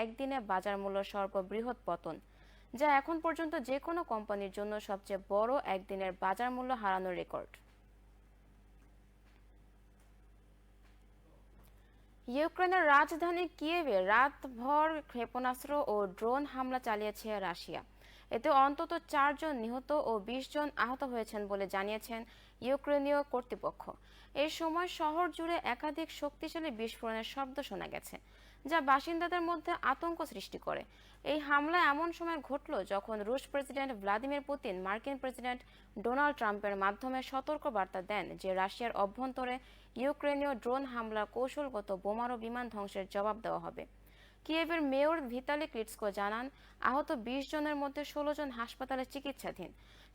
একদিনে বাজার মূল্য সর্ববৃহৎ পতন, যা এখন পর্যন্ত যে কোনো কোম্পানির জন্য সবচেয়ে বড় একদিনের বাজার মূল্য হারানোর রেকর্ড। ইউক্রেনের রাজধানী কিয়েভে রাতভর ক্ষেপণাস্ত্র ও ড্রোন হামলা চালিয়েছে রাশিয়া। এতে অন্তত 4 জন নিহত ও 20 জন আহত হয়েছেন বলে জানিয়েছেন ইউক্রেনীয় কর্তৃপক্ষ। এই সময় শহর জুড়ে একাধিক শক্তিশালী বিস্ফোরণের শব্দ শোনা গেছে, যা বাসিন্দাদের মধ্যে আতঙ্ক সৃষ্টি করে। এই হামলা এমন সময় ঘটল যখন রুশ প্রেসিডেন্ট ভ্লাদিমির পুতিন মার্কিন প্রেসিডেন্ট ডোনাল্ড ট্রাম্পের মাধ্যমে সতর্ক বার্তা দেন যে রাশিয়ার অভ্যন্তরে ইউক্রেনীয় ড্রোন হামলার কৌশলগত বোমারু বিমান ধ্বংসের জবাব দেওয়া হবে। কিয়েভের মেয়র ভিতালি ক্লিটস্কো জানান, আহত 20 জনের মধ্যে 16 জন হাসপাতালে চিকিৎসাধীন।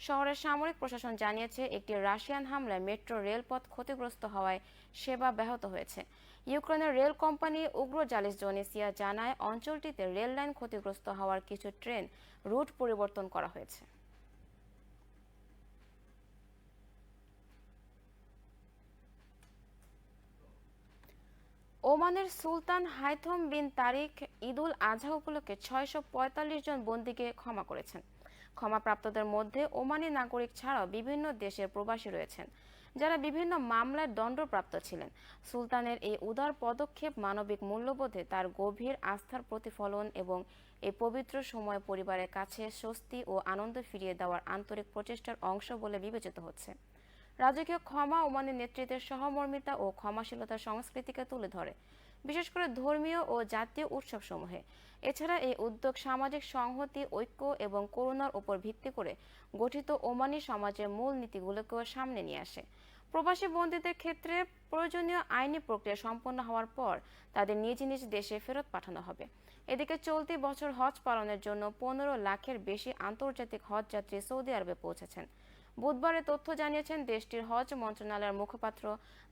শহরের সামরিক প্রশাসন জানিয়েছে একটি রাশিয়ান হামলায় মেট্রো রেলপথ ক্ষতিগ্রস্ত হওয়ায় সেবা ব্যাহত হয়েছে। ইউক্রেনের রেল কোম্পানি উগ্রজালিসজনিসিয়া জানায়, অঞ্চলটিতে রেল লাইন ক্ষতিগ্রস্ত হওয়ার কিছু ট্রেন রুট পরিবর্তন করা হয়েছে। ওমানের সুলতান হাইথম বিন তারিক ঈদুল আজহা উপলক্ষে 645 জন বন্দীকে ক্ষমা করেছেন। ক্ষমাপ্রাপ্তদের মধ্যে ওমানি নাগরিক ছাড়াও বিভিন্ন দেশের প্রবাসী রয়েছেন, যারা বিভিন্ন মামলায় দণ্ডপ্রাপ্ত ছিলেন। সুলতানের এই উদার পদক্ষেপ মানবিক মূল্যবোধে তার গভীর আস্থার প্রতিফলন এবং এই পবিত্র সময় পরিবারের কাছে স্বস্তি ও আনন্দ ফিরিয়ে দেওয়ার আন্তরিক প্রচেষ্টার অংশ বলে বিবেচিত হচ্ছে। রাজকীয় ক্ষমা ওমানের নেতৃত্বের সহমর্মিতা ও ক্ষমাশীলতার সংস্কৃতিকে তুলে ধরে, বিশেষ করে ধর্মীয় ও জাতীয় উৎসবসমূহে। এছাড়া এই উদ্যোগ সামাজিক সংহতি, ঐক্য এবং করুণার উপর ভিত্তি করে গঠিত ওমানি সমাজের মূল নীতিগুলোকেও সামনে নিয়ে আসে। প্রবাসী বন্দীদের ক্ষেত্রে প্রয়োজনীয় আইনি প্রক্রিয়া সম্পন্ন হওয়ার পর তাদের নিজ নিজ দেশে ফেরত পাঠানো হবে। এদিকে চলতি বছর হজ পালনের জন্য 15 লাখের বেশি আন্তর্জাতিক হজ যাত্রী সৌদি আরবে পৌঁছেছেন। বুধবার এ তথ্য জানিয়েছেন দেশটির হজ মন্ত্রণালয়ের মুখপাত্র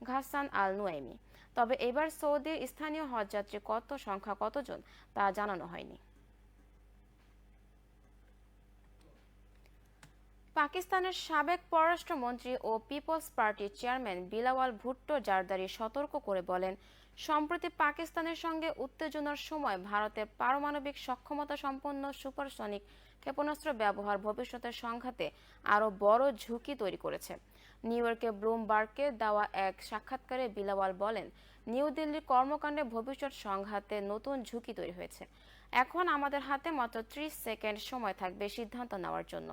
ঘাসান আল নুয়াইমি। তবে এবার সৌদির স্থানীয় হজযাত্রী সংখ্যা কতজন তা জানানো হয়নি। পাকিস্তানের সাবেক পররাষ্ট্রমন্ত্রী ও পিপলস পার্টির চেয়ারম্যান বিলাওয়াল ভুট্টো জারদারি সতর্ক করে বলেন, সম্প্রতি পাকিস্তানের সঙ্গে উত্তেজনার সময় ভারতের পারমাণবিক সক্ষমতা সম্পন্ন সুপারসনিক ক্ষেপণাস্ত্র ব্যবহার ভবিষ্যতের সংঘাতে আরও বড় ঝুঁকি তৈরি করেছে। নিউ ইয়র্কে ব্লুমবার্গকে দেওয়া এক সাক্ষাৎকারে বিলাওয়াল বলেন, নিউ দিল্লির কর্মকাণ্ডে ভবিষ্যৎ সংঘাতে নতুন ঝুঁকি তৈরি হয়েছে। এখন আমাদের হাতে মাত্র 30 সেকেন্ড সময় থাকবে সিদ্ধান্ত নেওয়ার জন্য।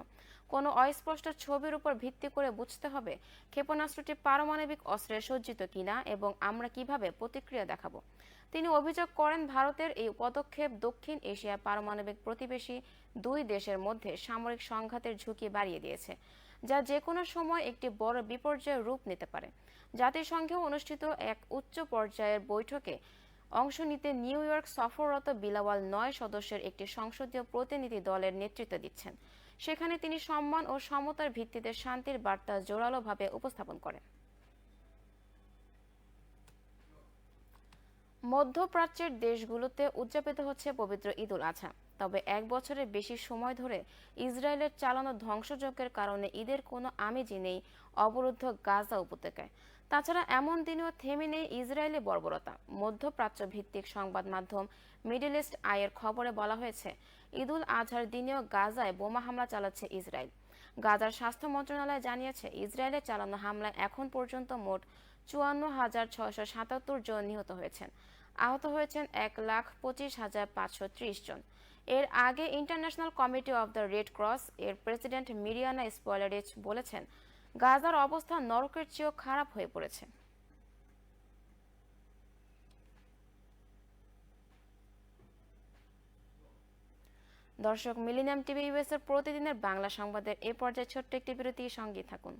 কোনো অস্পষ্ট ছবির উপর ভিত্তি করে বুঝতে হবে ক্ষেপণাস্ত্রটি পারমাণবিক অস্ত্রে সজ্জিত কিনা এবং আমরা কিভাবে প্রতিক্রিয়া দেখাবো। তিনি অভিযোগ করেন, ভারতের এই পদক্ষেপ দক্ষিণ এশিয়ার পারমাণবিক প্রতিবেশী দুই দেশের মধ্যে সামরিক সংঘাতের ঝুঁকি বাড়িয়ে দিয়েছে, যা যে কোনো সময় একটি বড় বিপর্যয়ের রূপ নিতে পারে। জাতিসংঘে অনুষ্ঠিত এক উচ্চ পর্যায়ের বৈঠকে অংশ নিতে নিউ ইয়র্ক সফররত বিলাওয়াল 9 সদস্যের একটি সংসদীয় প্রতিনিধি দলের নেতৃত্ব দিচ্ছেন। সেখানে তিনি সম্মান ও সমতার ভিত্তিতে শান্তির বার্তা জোরালোভাবে উপস্থাপন করেন। মধ্যপ্রাচ্যের দেশগুলোতে উদযাপিত হচ্ছে পবিত্র ঈদুল আজহা। তবে 1 বছরের বেশি সময় ধরে ইসরায়েলের চালানো ধ্বংসযজ্ঞের কারণে ঈদের কোনো আমেজই নেই অবরুদ্ধ গাজা উপত্যকায়। তাছাড়া এমন দিনেও থেমে নেই ইসরায়েলি বর্বরতা। মধ্যপ্রাচ্য ভিত্তিক সংবাদ মাধ্যম মিডল ইস্ট আইয়ের খবরে বলা হয়েছে, ঈদুল আজহার দিনেও গাজায় বোমা হামলা চালাচ্ছে ইসরায়েল। গাজার স্বাস্থ্য মন্ত্রণালয় জানিয়েছে, ইসরায়েলের চালানো হামলায় এখন পর্যন্ত মোট 54,677 জন নিহত হয়েছেন। আহত হয়েছেন 1,25,530 জন। এর আগে international committee of the red cross এর প্রেসিডেন্ট মিরিয়ানা স্পয়লারিচ বলেছেন, গাজার অবস্থা নরকের চেয়েও খারাপ হয়ে পড়েছে। দর্শক, মিলেনিয়াম টিভি ইউএস এর প্রতিদিনের বাংলা সংবাদের এ পর্যায়ে ছোট্ট একটি বিরতি, সঙ্গে থাকুন।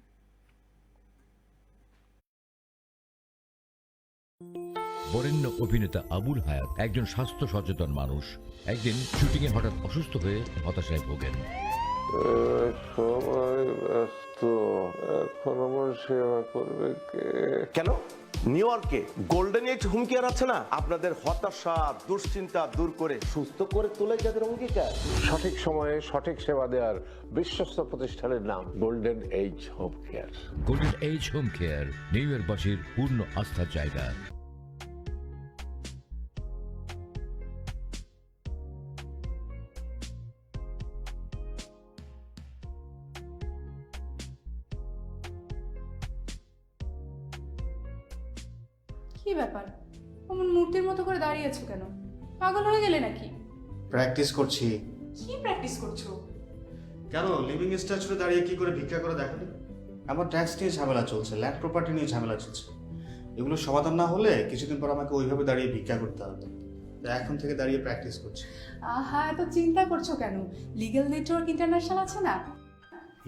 বরেণ্য অভিনেতা আবুল হায়াত একজন স্বাস্থ্য সচেতন মানুষ। একদিন শুটিংয়ে হঠাৎ অসুস্থ হয়ে হতাশায় ভোগেন। সবাই ব্যস্ত, এখন আমার সেবা করবে কে? কেন? নিউ ইয়র্কে গোল্ডেন এজ হোম কেয়ার আছে না, আপনাদের হতাশা দুশ্চিন্তা দূর করে সুস্থ করে তোলে যাদের অঙ্গীকার। সঠিক সময়ে সঠিক সেবা দেওয়ার বিশ্বস্ত প্রতিষ্ঠানের নাম golden age home care. Golden age home care New ইয়র্কবাসীর পূর্ণ আস্থার জায়গা। কি ব্যাপার, অমন মূর্তির মতো করে দাঁড়িয়ে আছো কেন? পাগল হয়ে গেলে নাকি? প্র্যাকটিস করছি। কি প্র্যাকটিস করছো? কেন লিভিং স্ট্যাচুতে দাঁড়িয়ে কি করে ভিক্ষা করে দেখাবে? আমার ট্যাক্স নিয়ে ঝামেলা চলছে, ল্যান্ড প্রপার্টি নিয়ে ঝামেলা চলছে। এগুলো সমাধান না হলে কিছুদিন পর আমাকে ওইভাবে দাঁড়িয়ে ভিক্ষা করতে হবে। তো এখন থেকে দাঁড়িয়ে প্র্যাকটিস করছি। আহা, এত চিন্তা করছো কেন? লিগ্যাল নেটওয়ার্ক ইন্টারন্যাশনাল আছে না?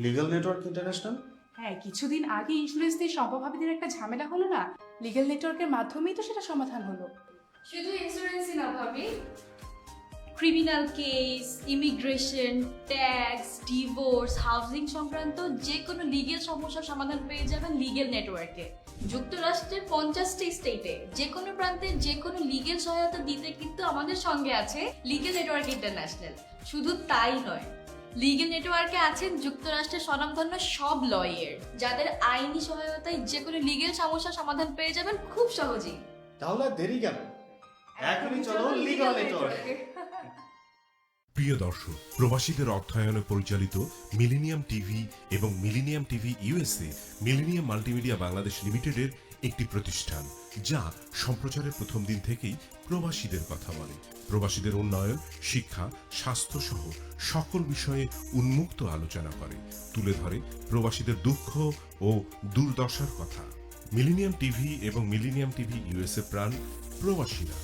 Legal network international? হ্যাঁ, কিছুদিন আগে ইন্স্যুরেন্স দিয়ে সম্পভাবীদের একটা ঝামেলা হলো না, লিগ্যাল নেটওয়ার্কের মাধ্যমেই তো সেটা সমাধান হলো। শুধু ইন্স্যুরেন্সই না ভাবি, criminal case, immigration, tax, divorce, housing সংক্রান্ত যে কোনো লিগেল সমস্যার সমাধান পেয়ে যাবেন লিগেল নেটওয়ার্কে। যুক্তরাষ্ট্রের 50টি স্টেটে যে কোনো প্রান্তে যে কোনো লিগেল সহায়তা দিতে কিন্তু আমাদের সঙ্গে আছে লিগেল নেটওয়ার্ক ইন্টারন্যাশনাল। শুধু তাই নয়, লিগেল নেটওয়ার্কে আছেন যুক্তরাষ্ট্রের স্বনামধন্য সব লয়ার, যাদের আইনি সহায়তায় যে কোনো লিগেল সমস্যার সমাধান পেয়ে যাবেন খুব সহজেই। তাহলে আর দেরি কেন? এখনই চলো লিগ্যাল নেটওয়ার্কে। প্রিয় দর্শক, প্রবাসীদের অর্থায়নে পরিচালিত মিলেনিয়াম টিভি এবং millennium TV USA millennium multimedia Bangladesh লিমিটেডের একটি প্রতিষ্ঠান, যা সম্প্রচারের প্রথম দিন থেকেই প্রবাসীদের কথা বলে। প্রবাসীদের উন্নয়ন, শিক্ষা, স্বাস্থ্য সহ সকল বিষয়ে উন্মুক্ত আলোচনা করে, তুলে ধরে প্রবাসীদের দুঃখ ও দুর্দশার কথা। মিলেনিয়াম টিভি এবং মিলেনিয়াম টিভি ইউএসএ প্রাণ প্রবাসীরা।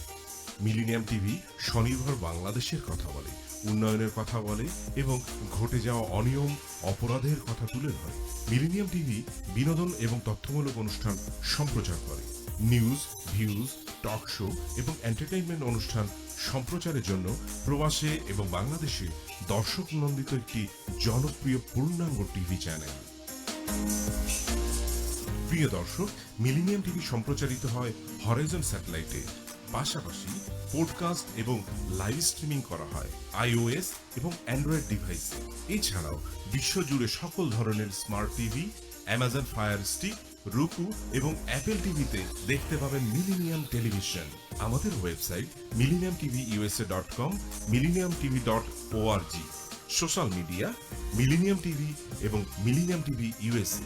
মিলেনিয়াম টিভি স্বনির্ভর বাংলাদেশের কথা বলে, উন্নয়নের কথা বলে এবং ঘটে যাওয়া অনিয়ম, অপরাধের কথা তুলে ধরে। মিলেনিয়াম টিভি বিনোদন এবং তথ্যমূলক অনুষ্ঠান সম্প্রচার করে। নিউজ, ভিউজ, টক শো এবং এন্টারটেইনমেন্ট অনুষ্ঠান সম্প্রচারের জন্য প্রবাসে এবং বাংলাদেশে দর্শক নন্দিত একটি জনপ্রিয় পূর্ণাঙ্গ টিভি চ্যানেল। প্রিয় দর্শক, মিলেনিয়াম টিভি সম্প্রচারিত হয় হরাইজন স্যাটেলাইটে। পাশাপাশি পডকাস্ট এবং লাইভ স্ট্রিমিং করা হয় আইওএস এবং অ্যান্ড্রয়েড ডিভাইসে। এছাড়াও বিশ্বজুড়ে সকল ধরনের smart TV, Amazon fire stick, রুকু এবং অ্যাপেল টিভিতে দেখতে পাবেন মিলেনিয়াম টেলিভিশন। আমাদের website millenniumtviusa.com, millenniumtv.org। Social media millennium TV এবং মিলেনিয়াম টিভি ইউএসএ।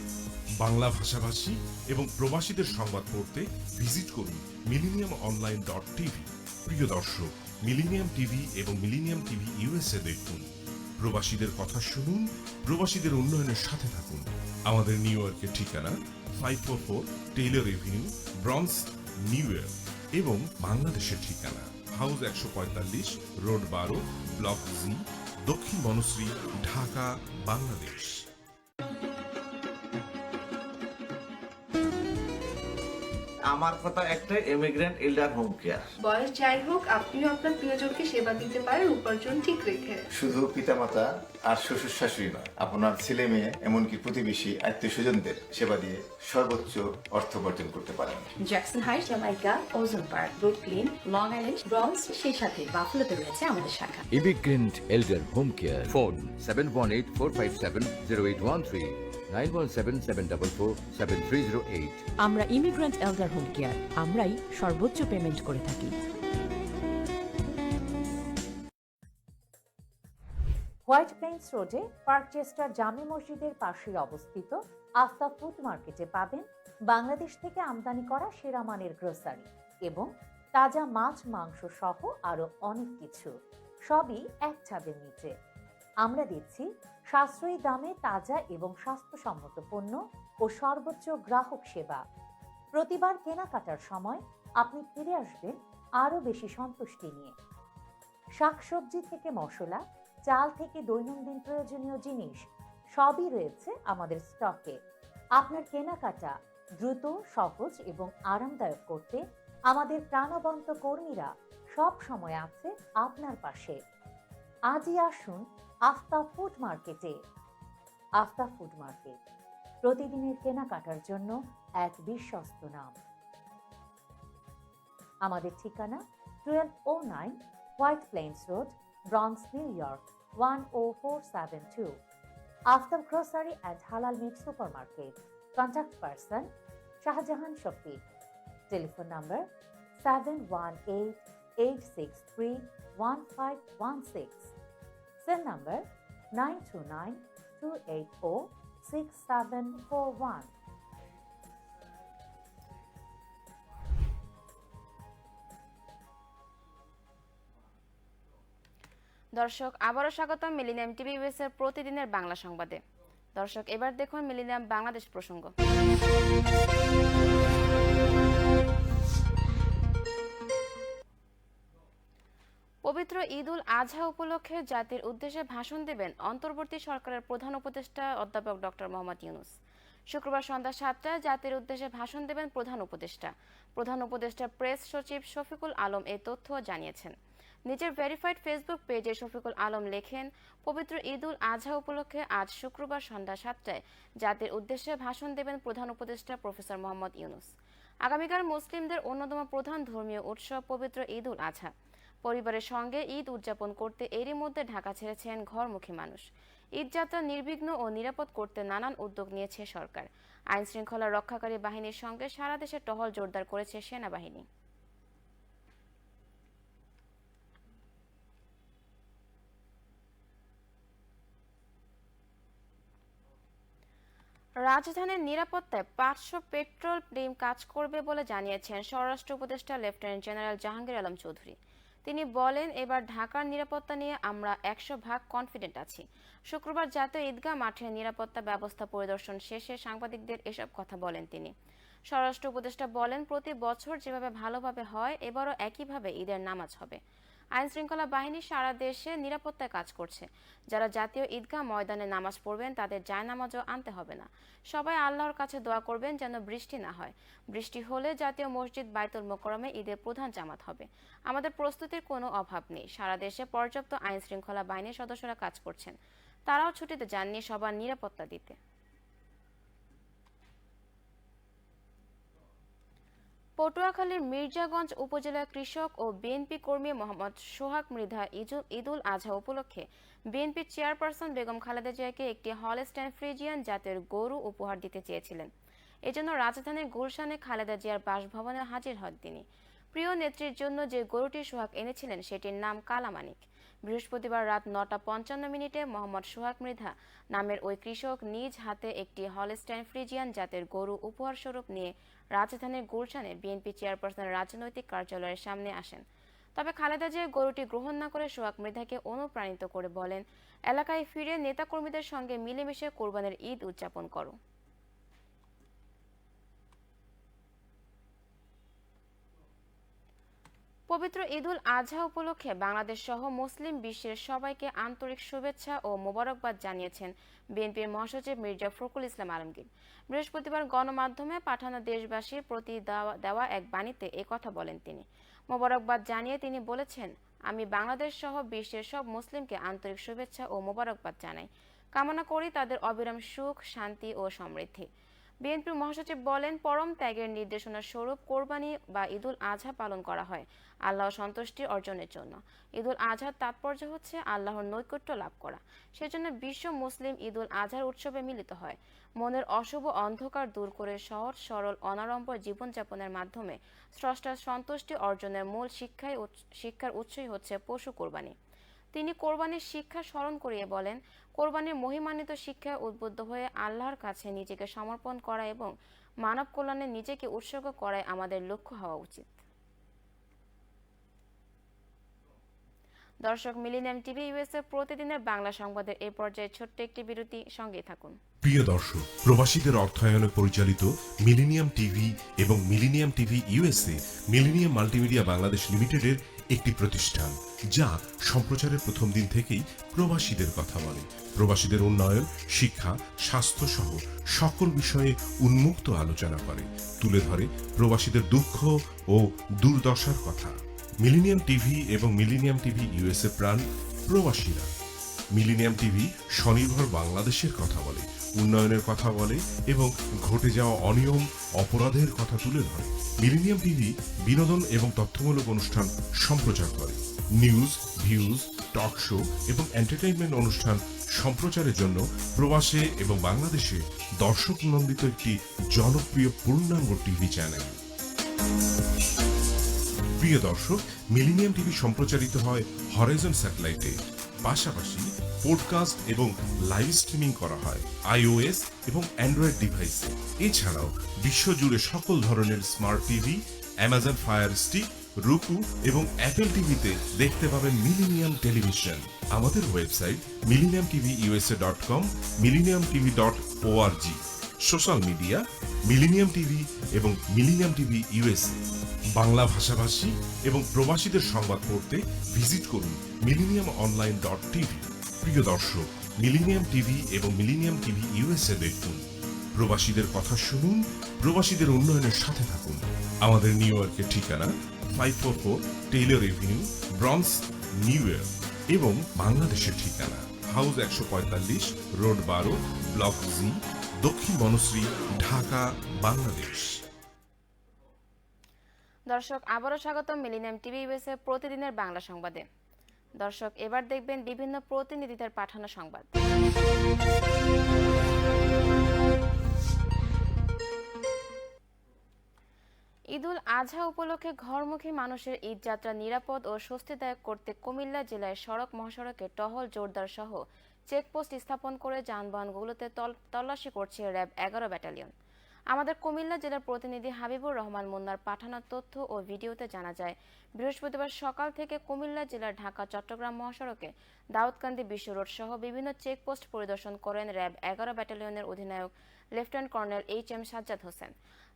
বাংলা ভাষাভাষী এবং প্রবাসীদের সংবাদ পড়তে ভিজিট করুন millenniumonline.tv। প্রিয় দর্শক, মিলেনিয়াম টিভি এবং মিলেনিয়াম টিভি ইউএসএ দেখুন। প্রবাসীদের কথা শুনুন, প্রবাসীদের উন্নয়নের সাথে থাকুন। আমাদের নিউ ইয়র্কের ঠিকানা 544 Taylor Avenue, bronze, New York এবং বাংলাদেশের ঠিকানা হাউস 145, রোড 12, ব্লক জি, দক্ষিণ বনশ্রী, ঢাকা, বাংলাদেশ। আমার কথা একটা, ইমিগ্রেন্ট এল্ডার হোম কেয়ার। বয়স যাই হোক, আপনিও আপনার প্রিয়জনকে সেবা দিতে পারেন উপার্জন ঠিক রেখে। শুধু পিতামাতা আর শ্বশুর শাশুড়ি নয়, আপনার ছেলে মেয়ে এমনকি প্রতিবেশী আত্মীয় স্বজনদের সেবা দিয়ে সর্বোচ্চ অর্থ উপার্জন করতে পারেন। জ্যাকসন হাইট, জামাইকা, ওজন park, Brooklyn, long island, bronze, সেই সাথে বাফলোতে রয়েছে আমাদের শাখা। Immigrant এল্ডার home care. ফোন 7184570813, 9177447308। আমরা ইমিগ্রেন্ট এল্ডার হোম কেয়ার, আমরাই সর্বোচ্চ পেমেন্ট করে থাকি। হোয়াইট প্লেন্স রোডে পার্কচেস্টার জামে মসজিদের পাশে অবস্থিত আফতাব ফুড মার্কেটে পাবেন বাংলাদেশ থেকে আমদানি করা সেরা মানের গ্রোসারি এবং তাজা মাছ, মাংস সহ আরো অনেক কিছু, সবই এক ছাদের নিচে। আমরা দিচ্ছি সাশ্রয়ী দামে তাজা এবং স্বাস্থ্যসম্মত পণ্য ও সর্বোচ্চ গ্রাহক সেবা। প্রতিবার কেনাকাটার সময় আপনি ফিরে আসবেন আরো বেশি সন্তুষ্টি নিয়ে। শাকসবজি থেকে মশলা, চাল থেকে দৈনন্দিন প্রয়োজনীয় জিনিস সবই রয়েছে আমাদের স্টকে। আপনার কেনাকাটা দ্রুত, সহজ এবং আরামদায়ক করতে আমাদের প্রাণবন্ত কর্মীরা সব সময় আছে আপনার পাশে। আজই আসুন আফতাব ফুড মার্কেটে। আফতাব ফুড মার্কেট, প্রতিদিনের কেনাকাটার জন্য এক বিশ্বস্ত নাম। আমাদের ঠিকানা 1209 White Plains Road, Bronx, New York 10472। Aftab grocery and হালাল meat supermarket. Contact person Shahjahan Shafiq. Telephone number 7188631516। Cell number 9292806741। দর্শক আবারও স্বাগতম মিলিনিয়াম টিভি ইউএস এর প্রতিদিনের বাংলা সংবাদে। দর্শক এবার দেখুন মিলিনিয়াম বাংলাদেশ প্রসঙ্গ। পবিত্র ঈদ উল আজহা উপলক্ষে জাতির উদ্দেশ্যে ভাষণ দেবেন অন্তর্বর্তী সরকারের প্রধান উপদেষ্টা অধ্যাপক ডক্টর মোহাম্মদ ইউনূস। শুক্রবার সন্ধ্যা 7টায় জাতির উদ্দেশ্যে ভাষণ দেবেন প্রধান উপদেষ্টা প্রেস সচিব শফিকুল আলম এই তথ্য জানিয়েছেন। নিজের ভেরিফাইড ফেসবুক পেজে শফিকুল আলম লেখেন, পবিত্র ঈদ উল আজহা উপলক্ষে আজ শুক্রবার সন্ধ্যা 7টায় জাতির উদ্দেশ্যে ভাষণ দেবেন প্রধান উপদেষ্টা প্রফেসর মোহাম্মদ ইউনূস। আগামীকাল মুসলিমদের অন্যতম প্রধান ধর্মীয় উৎসব পবিত্র ঈদ উল আজহা। পরিবারের সঙ্গে ঈদ উদযাপন করতে এরই মধ্যে ঢাকা ছেড়েছেন ঘরমুখী মানুষ। ঈদযাত্রা নির্বিঘ্ন ও নিরাপদ করতে নানান উদ্যোগ নিয়েছে সরকার। আইন শৃঙ্খলা রক্ষাকারী বাহিনীর সঙ্গে সারা দেশে টহল জোরদার করেছে সেনাবাহিনী। রাজধানীর নিরাপত্তায় 500 পেট্রোল টিম কাজ করবে বলে জানিয়েছেন স্বরাষ্ট্র উপদেষ্টা লেফটেন্যান্ট জেনারেল জাহাঙ্গীর আলম চৌধুরী। তিনি বলেন, এবার ঢাকার নিরাপত্তা নিয়ে আমরা 100% কনফিডেন্ট আছি। শুক্রবার জাতীয় ঈদগাহ মাঠের নিরাপত্তা ব্যবস্থা পরিদর্শন শেষে সাংবাদিকদের এসব কথা বলেন তিনি। স্বরাষ্ট্র উপদেষ্টা বলেন, প্রতি বছর যেভাবে ভালোভাবে হয় এবারও একইভাবে ঈদের নামাজ হবে। আইন শৃঙ্খলা বাহিনী সারা দেশে নিরাপত্তায় কাজ করছে। যারা জাতীয় ঈদগাহ ময়দানে নামাজ পড়বেন তাদের জায়নামাজও আনতে হবে না। সবাই আল্লাহর কাছে দোয়া করবেন যেন বৃষ্টি না হয়। বৃষ্টি হলে জাতীয় মসজিদ বাইতুল মোকাররমে ঈদের প্রধান জামাত হবে। আমাদের প্রস্তুতির কোনো অভাব নেই। সারা দেশে পর্যাপ্ত আইন শৃঙ্খলা বাহিনীর সদস্যরা কাজ করছেন। তারাও ছুটিতে যাননি সবার নিরাপত্তা দিতে। পটুয়াখালীর মির্জাগঞ্জ উপজেলার কৃষক ও বিএনপি কর্মী মোহাম্মদ সোহাগ মৃধা ঈদ উল আজহা উপলক্ষে বিএনপি চেয়ারপারসন বেগম খালেদা জিয়াকে একটি হলস্টাইন ফ্রিজিয়ান জাতের গরু উপহার দিতে চেয়েছিলেন। এজন্য রাজধানীর গুলশানে খালেদা জিয়ার বাসভবনে হাজির হন তিনি। প্রিয় নেত্রীর জন্য যে গরুটি সোহাগ এনেছিলেন সেটির নাম কালামানিক। বৃহস্পতিবার রাত 9:55 মোহাম্মদ সোহাগ মৃধা নামের ওই কৃষক নিজ হাতে একটি হলস্টাইন ফ্রিজিয়ান জাতের গরু উপহার স্বরূপ নিয়ে রাজধানীর গুলশানে বিএনপি চেয়ারপারসনের রাজনৈতিক কার্যালয়ের সামনে আসেন। তবে খালেদা জিয়া গরুটি গ্রহণ না করে সোহাগ মৃধাকে অনুপ্রাণিত করে বলেন, এলাকায় ফিরে নেতাকর্মীদের সঙ্গে মিলেমিশে কোরবানির ঈদ উদযাপন করো। পবিত্র ঈদ উল আজহা উপলক্ষে বাংলাদেশ সহ মুসলিম বিশ্বের সবাইকে আন্তরিক শুভেচ্ছা ও মোবারকবাদ জানিয়েছেন বিএনপির মহাসচিব মির্জা ফখরুল ইসলাম আলমগীর। বৃহস্পতিবার গণমাধ্যমে পাঠানো দেশবাসীর প্রতি দেওয়া এক বাণীতে একথা বলেন তিনি। মোবারকবাদ জানিয়ে তিনি বলেছেন, আমি বাংলাদেশ সহ বিশ্বের সব মুসলিমকে আন্তরিক শুভেচ্ছা ও মোবারকবাদ জানাই। কামনা করি তাদের অবিরাম সুখ, শান্তি ও সমৃদ্ধি। বিএনপির মহাসচিব বলেন, পরম ত্যাগের নির্দেশনা স্বরূপ কোরবানি বা ঈদ উল আজহা পালন করা হয় আল্লাহ সন্তুষ্টি অর্জনের জন্য। ঈদ উল আজহার তাৎপর্য হচ্ছে আল্লাহর নৈকট্য লাভ করা। সেজন্য বিশ্ব মুসলিম ঈদ উল আজহার উৎসবে মিলিত হয়। মনের অশুভ অন্ধকার দূর করে সহজ সরল অনাড়ম্বর জীবনযাপনের মাধ্যমে স্রষ্টার সন্তুষ্টি অর্জনের মূল শিক্ষার উৎসই হচ্ছে পশু কোরবানি। তিনি কোরবানির শিক্ষা স্মরণ করিয়ে বলেন, কোরবানির মহিমান্বিত শিক্ষায় উদ্বুদ্ধ হয়ে আল্লাহর কাছে নিজেকে সমর্পণ করা এবং মানব কল্যাণে নিজেকে উৎসর্গ করাই আমাদের লক্ষ্য হওয়া উচিত। দর্শক, মিলিনিয়াম টিভি ইউএস এর প্রতিদিনের বাংলা সংবাদের এই পর্যায়ে ছোট্ট একটি বিরতি, সঙ্গেই থাকুন। প্রিয় দর্শক, প্রবাসীদের অর্থায়নে পরিচালিত মিলিনিয়াম টিভি এবং millennium TV USA millennium multimedia Bangladesh লিমিটেডের একটি প্রতিষ্ঠান, যা সম্প্রচারের প্রথম দিন থেকেই প্রবাসীদের কথা বলে। প্রবাসীদের উন্নয়ন, শিক্ষা, স্বাস্থ্য সহ সকল বিষয়ে উন্মুক্ত আলোচনা করে, তুলে ধরে প্রবাসীদের দুঃখ ও দুর্দশার কথা। মিলিনিয়াম টিভি এবং মিলিনিয়াম টিভি ইউএসএ প্রাণ প্রবাসীরা। মিলিনিয়াম টিভি স্বনির্ভর বাংলাদেশের কথা বলে, উন্নয়নের কথা বলে এবং ঘটে যাওয়া অনিয়ম, অপরাধের কথা তুলে ধরে। মিলিনিয়াম টিভি বিনোদন এবং তথ্যমূলক অনুষ্ঠান সম্প্রচার করে। নিউজ, ভিউজ, টক শো এবং এন্টারটেইনমেন্ট অনুষ্ঠান সম্প্রচারের জন্য প্রবাসে এবং বাংলাদেশে দর্শক নন্দিত একটি জনপ্রিয় পূর্ণাঙ্গ টিভি চ্যানেল। প্রিয় দর্শক, মিলিনিয়াম টিভি সম্প্রচারিত হয় হরাইজন স্যাটেলাইটে। পাশাপাশি পডকাস্ট এবং লাইভ স্ট্রিমিং করা হয় iOS এবং অ্যান্ড্রয়েড ডিভাইসে। এছাড়াও বিশ্বজুড়ে সকল ধরনের smart TV, Amazon fire stick রুকু এবং অ্যাপেল টিভিতে দেখতে পাবেন মিলিনিয়াম টেলিভিশন। আমাদের website millenniumtvusa.com, millenniumtv.org। Social media millennium TV এবং মিলেনিয়াম টিভি ইউএসএ। বাংলা ভাষাভাষী এবং প্রবাসীদের সংবাদ পড়তে ভিজিট করুন millenniumonline.tv। প্রিয় দর্শক, মিলেনিয়াম টিভি এবং মিলেনিয়াম টিভি ইউএসএ দেখুন। প্রবাসীদের কথা শুনুন, প্রবাসীদের উন্নয়নের সাথে থাকুন। আমাদের নিউ ইয়র্কের ঠিকানা 544 Taylor Avenue, bronze, New York এবং বাংলাদেশের ঠিকানা হাউস 145, রোড 12, ব্লক জি, দক্ষিণ বনশ্রী, ঢাকা, বাংলাদেশ। দর্শক, আবারও স্বাগত মিলেনিয়াম টিভি ইউএসএ প্রতিদিনের বাংলা সংবাদে। দর্শক, এবার দেখবেন বিভিন্ন প্রতিনিধিদের পাঠানো সংবাদ। ঈদুল আজহা উপলক্ষে ঘরমুখী মানুষের ঈদ যাত্রা নিরাপদ ও স্বস্তিদায়ক করতে কুমিল্লা জেলায় সড়ক মহাসড়কে টহল জোরদার সহ চেকপোস্ট স্থাপন করে যানবাহনগুলোতে তল্লাশি করছে র্যাব 11 ব্যাটালিয়ন। আমাদের কুমিল্লা জেলার প্রতিনিধি হাবিবুর রহমান মুন্নার পাঠানো তথ্য ও ভিডিওতে জানা যায়, বৃহস্পতিবার সকাল থেকে কুমিল্লা জেলার ঢাকা চট্টগ্রাম মহাসড়কে দাউদকান্দি বিশ্ব রোড সহ বিভিন্ন চেকপোস্ট পরিদর্শন করেন র্যাব 11 ব্যাটালিয়নের অধিনায়ক lieutenant colonel HM. Sajjad Hossain.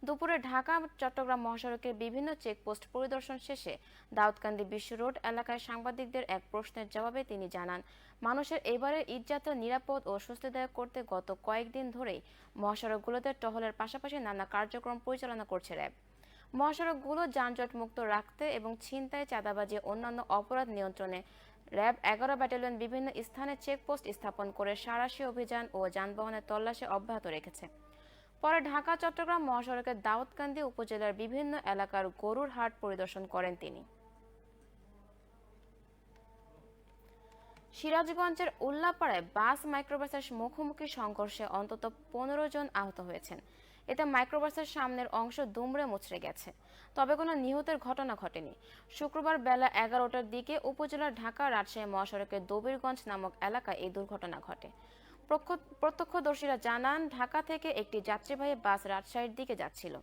দুপুরে ঢাকা চট্টগ্রাম মহাসড়কের বিভিন্ন চেকপোস্ট পরিদর্শন শেষে দাউদকান্দি বিশ্ব রোড এলাকায় সাংবাদিকদের এক প্রশ্নের জবাবে তিনি জানান, মানুষের এবারের ঈদযাত্রা নিরাপদ ও স্বস্তিদায়ক করতে গত কয়েকদিন ধরেই মহাসড়কগুলোতে টহলের পাশাপাশি নানা কার্যক্রম পরিচালনা করছে র্যাব। মহাসড়কগুলো যানজট মুক্ত রাখতে এবং ছিনতাই, চাঁদাবাজি ও অন্যান্য অপরাধ নিয়ন্ত্রণে র্যাব 11 ব্যাটালিয়ন বিভিন্ন স্থানে চেকপোস্ট স্থাপন করে সাঁড়াশি অভিযান ও যানবাহনের তল্লাশি অব্যাহত রেখেছে। পরে ঢাকা চট্টগ্রাম মহাসড়কের দাউদকান্দি উপজেলার বিভিন্ন এলাকার গরুর হাট পরিদর্শন করেন তিনি। সিরাজগঞ্জের উল্লাপাড়ায় বাস মাইক্রোবাসের মুখোমুখি সংঘর্ষে অন্তত 15 জন আহত হয়েছেন। এতে মাইক্রোবাসের সামনের অংশ দুমড়ে মুচড়ে গেছে, তবে কোনো নিহতের ঘটনা ঘটেনি। শুক্রবার বেলা 11টার দিকে উপজেলার ঢাকা রাজশাহী মহাসড়কের দবিরগঞ্জ নামক এলাকায় এই দুর্ঘটনা ঘটে। প্রত্যক্ষদর্শীরা জানান, ঢাকা থেকে একটি যাত্রীবাহী বাস রাজশাহীর দিকে যাচ্ছিল,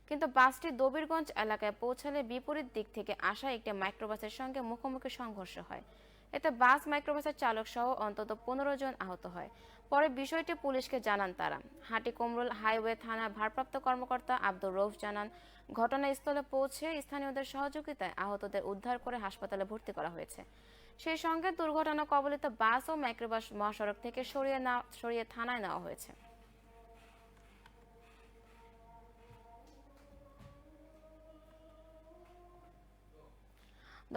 কিন্তু বাসটি দবিরগঞ্জ এলাকায় পৌঁছালে বিপরীত দিক থেকে আসা একটি মাইক্রোবাসের সঙ্গে মুখোমুখি সংঘর্ষ হয়। এতে বাস মাইক্রোবাসের চালক সহ অন্তত 15 জন আহত হয়। পরে বিষয়টি পুলিশকে জানান তারা। হাটিকুমরুল হাইওয়ে থানার ভারপ্রাপ্ত কর্মকর্তা আব্দুর রউফ জানান, ঘটনাস্থলে পৌঁছে স্থানীয়দের সহযোগিতায় আহতদের উদ্ধার করে হাসপাতালে ভর্তি করা হয়েছে। সেই সঙ্গে দুর্ঘটনা কবলিত বাস ও মাইক্রোবাস মহাসড়ক থেকে সরিয়ে থানায় নেওয়া হয়েছে।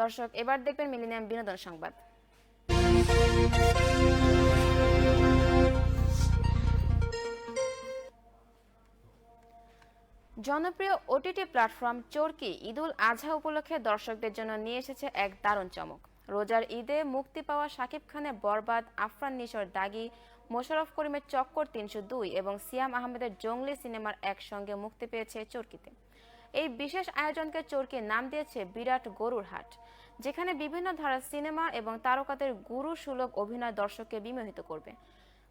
দর্শক, এবার দেখবেন মিলেনিয়াম বিনোদন সংবাদ। জনপ্রিয় ওটিটি প্ল্যাটফর্ম চরকি ঈদুল আজহা উপলক্ষে দর্শকদের জন্য নিয়ে এসেছে এক দারুণ চমক। রোজার ঈদে মুক্তি পাওয়া শাকিব খানের বরবাদ, আফরান নিশোর দাগি, মোশাররফ করিমের চক্কর 302 এবং সিয়াম আহমেদের জঙ্গলি সিনেমার একসঙ্গে মুক্তি পেয়েছে চরকিতে। এই বিশেষ আয়োজনকে চরকি নাম দিয়েছে বিরাট গরুর হাট, যেখানে বিভিন্ন ধারার সিনেমা এবং তারকাদের গুরু সুলভ অভিনয় দর্শককে বিমোহিত করবে।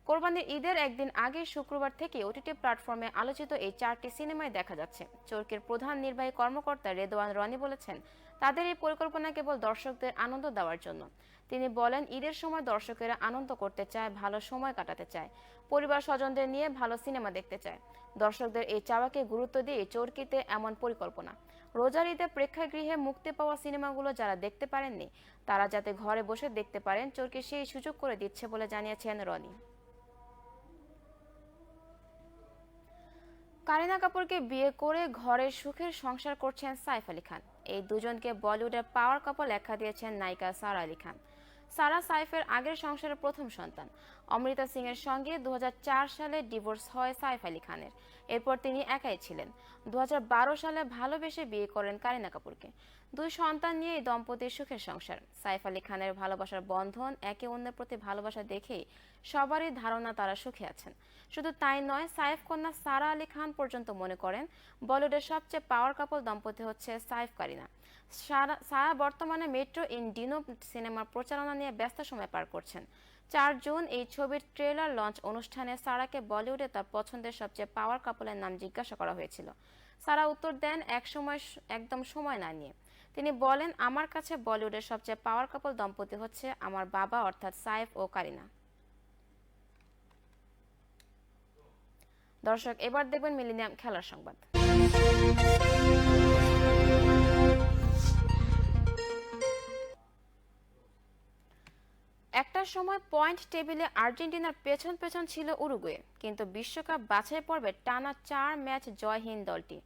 কোরবানির ঈদের একদিন আগে শুক্রবার থেকে ওটিটি প্ল্যাটফর্মে আলোচিত এই 4টি সিনেমায় দেখা যাচ্ছে। চরকির প্রধান নির্বাহী কর্মকর্তা রেদওয়ান রনি বলেছেন, তাদের এই পরিকল্পনা কেবল দর্শকদের আনন্দ দেওয়ার জন্য। তিনি বলেন, ঈদের সময় দর্শকেরা আনন্দ করতে চায়, ভালো সময় কাটাতে চায়, পরিবার স্বজনদের নিয়ে ভালো সিনেমা দেখতে চায়। দর্শকদের এই চাওয়াকে গুরুত্ব দিয়ে চরকিতে এমন পরিকল্পনা। রোজার ঈদে প্রেক্ষাগৃহে মুক্তি পাওয়া সিনেমাগুলো যারা দেখতে পারেননি, তারা যাতে ঘরে বসে দেখতে পারেন, চরকি সেই সুযোগ করে দিচ্ছে বলে জানিয়েছেন রনি। কারিনা কাপুরকে বিয়ে করে ঘরে সুখের সংসার করছেন সাইফ আলী খান। এই দুজনকে বলিউডের পাওয়ার কাপল লেখা দিয়েছেন নায়িকা সারা আলী খান। সারা সাইফের আগের সংসারের প্রথম সন্তান। অমৃতা সিং এর সঙ্গে 2004 সালে ডিভোর্স হয় সাইফ আলী খানের। এরপর তিনি একাই ছিলেন। 2012 সালে ভালোবেসে বিয়ে করেন কারিনা কাপুরকে। 2 সন্তান নিয়ে এই দম্পতির সুখের সংসার। সাইফ আলী খানের ভালোবাসার বন্ধন, একে অন্যের প্রতি ভালোবাসা দেখেই সবারই ধারণা তারা সুখে আছেন। শুধু তাই নয়, সাইফ কন্যা সারা আলী খান পর্যন্ত মনে করেন বলিউডের সবচেয়ে পাওয়ার কাপল দম্পতি হচ্ছে সাইফ কারিনা। সারা বর্তমানে মেট্রো ইন ডিনো সিনেমার প্রচারণা নিয়ে ব্যস্ত সময় পার করছেন। 4 জুন এই ছবির ট্রেলার লঞ্চ অনুষ্ঠানে সারাকে বলিউডে তার পছন্দের সবচেয়ে পাওয়ার কাপলের নাম জিজ্ঞাসা করা হয়েছিল। সারা উত্তর দেন একদম সময় না নিয়ে। তিনি বলেন, আমার কাছে বলিউডের সবচেয়ে পাওয়ার কাপল দম্পতি হচ্ছে আমার বাবা অর্থাৎ সাইফ ও কারিনা। দর্শক, এবার দেখবেন মিলেনিয়াম খেলার সংবাদ। একটা সময় পয়েন্ট টেবিলে আর্জেন্টিনার পেছন পেছন ছিল উরুগুয়ে, কিন্তু বিশ্বকাপ বাছাই পর্বে টানা 4 ম্যাচ জয়হীন দলটি।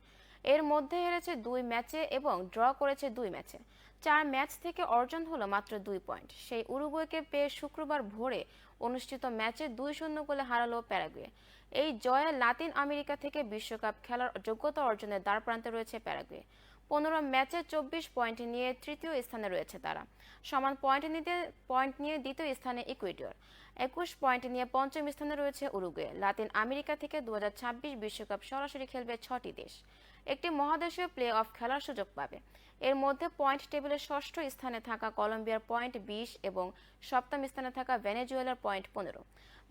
এর মধ্যে হেরেছে 2 ম্যাচে এবং ড্র করেছে 2 ম্যাচে। 4 ম্যাচ থেকে অর্জন হলো মাত্র 2 পয়েন্ট। সেই উরুগুয়েকে পেয়ে শুক্রবার ভোরে অনুষ্ঠিত ম্যাচে 2-0 গোলে হারালো প্যারাগুয়ে। এই জয়ে লাতিন আমেরিকা থেকে বিশ্বকাপ খেলার যোগ্যতা অর্জনের দ্বারপ্রান্তে রয়েছে প্যারাগুয়ে। 15 ম্যাচে 24 পয়েন্ট নিয়ে তৃতীয় স্থানে রয়েছে তারা। সমান পয়েন্ট নিয়ে দ্বিতীয় স্থানে ইকুয়েডর। 21 পয়েন্ট নিয়ে পঞ্চম স্থানে রয়েছে উরুগুয়ে। লাতিন আমেরিকা থেকে 2026 বিশ্বকাপ সরাসরি খেলবে 6টি দেশ। একটি মহাদেশীয় প্লে অফ খেলার সুযোগ পাবে। এর মধ্যে পয়েন্ট টেবিলের ষষ্ঠ স্থানে থাকা কলম্বিয়ার পয়েন্ট 20 এবং সপ্তম স্থানে থাকা ভেনেজুয়েলার পয়েন্ট 15।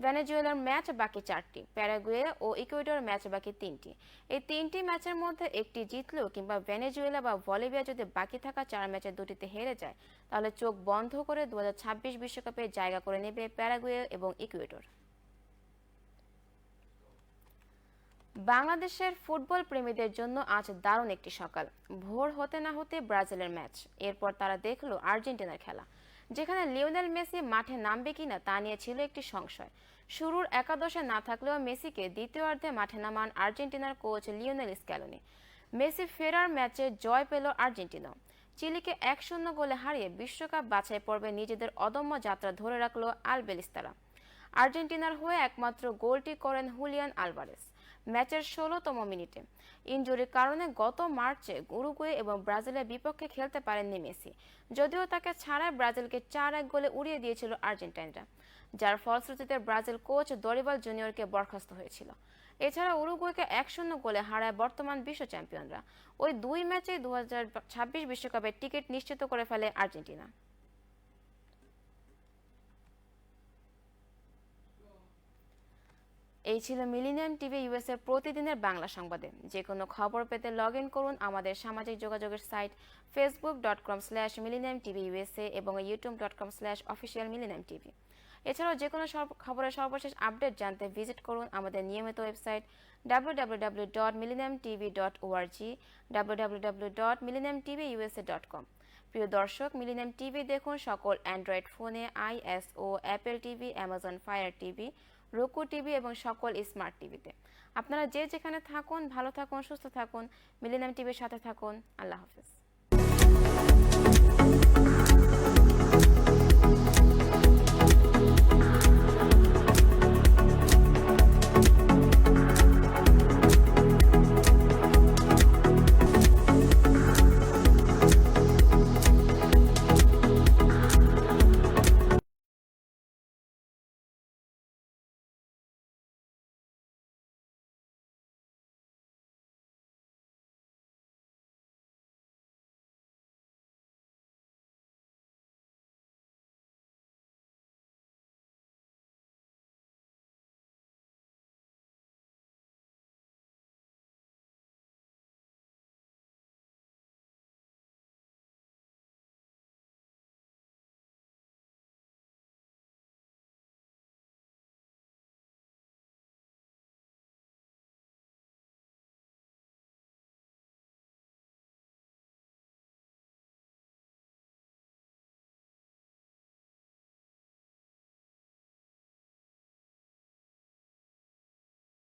ভেনেজুয়েলার ম্যাচ বাকি 4টি, প্যারাগুয়ে ও ইকুয়েডর ম্যাচ বাকি 3টি। এই 3টি ম্যাচের মধ্যে একটি জিতলেও কিংবা ভেনেজুয়েলা বা বলিভিয়া যদি বাকি থাকা 4 ম্যাচের 2টিতে হেরে যায়, তাহলে চোখ বন্ধ করে 2026 বিশ্বকাপে জায়গা করে নেবে প্যারাগুয়ে এবং ইকুয়েডর। বাংলাদেশের ফুটবল প্রেমীদের জন্য আজ দারুণ একটি সকাল। ভোর হতে না হতে ব্রাজিলের ম্যাচ, এরপর তারা দেখলো আর্জেন্টিনার খেলা, যেখানে লিওনেল মেসি মাঠে নামবে কিনা তা নিয়ে ছিল একটি সংশয়। শুরুর একাদশে না থাকলেও মেসিকে দ্বিতীয়ার্ধে মাঠে নামান আর্জেন্টিনার কোচ লিওনেল স্ক্যালোনি। মেসি ফেরার ম্যাচে জয় পেল আর্জেন্টিনা। চিলিকে 1-0 গোলে হারিয়ে বিশ্বকাপ বাছাই পর্বে নিজেদের অদম্য যাত্রা ধরে রাখলো আলবেলিস্তারা। আর্জেন্টিনার হয়ে একমাত্র গোলটি করেন হুলিয়ান আলভারেস ম্যাচের 16তম মিনিটে। ইনজুরির কারণে গত মার্চে উরুগুয়ে এবং ব্রাজিলের বিপক্ষে খেলতে পারেননি মেসি, যদিও তাকে ছাড়াই ব্রাজিলকে 4-1 গোলে উড়িয়ে দিয়েছিল আর্জেন্টাইনরা, যার ফলশ্রুতিতে ব্রাজিল কোচ দরিবাল জুনিয়রকে বরখাস্ত হয়েছিল। এছাড়া উরুগুয়েকে 1-0 গোলে হারায় বর্তমান বিশ্ব চ্যাম্পিয়নরা। ওই 2 ম্যাচে 2026 বিশ্বকাপের টিকিট নিশ্চিত করে ফেলে আর্জেন্টিনা। এই ছিল মিলেনিয়াম টিভি ইউএসএ প্রতিদিনের বাংলা সংবাদে। যে কোনো খবর পেতে লগ ইন করুন আমাদের সামাজিক যোগাযোগের সাইট facebook.com/millenniumtvusa এবং youtube.com/officialmillenniumtv। এছাড়াও যে কোনো খবরের সর্বশেষ আপডেট জানতে ভিজিট করুন আমাদের নিয়মিত ওয়েবসাইট www.millenniumtv.org, www.millenniumtvusa.com। প্রিয় দর্শক, মিলেনিয়াম টিভি দেখুন সকল অ্যান্ড্রয়েড ফোনে, ISO, Apple TV, Amazon fire TV, roku TV এবং সকল স্মার্ট টিভিতে। আপনারা যে যেখানে থাকুন ভালো থাকুন, সুস্থ থাকুন, মিলেনিয়াম টিভির সাথে থাকুন। আল্লাহ হাফেজ।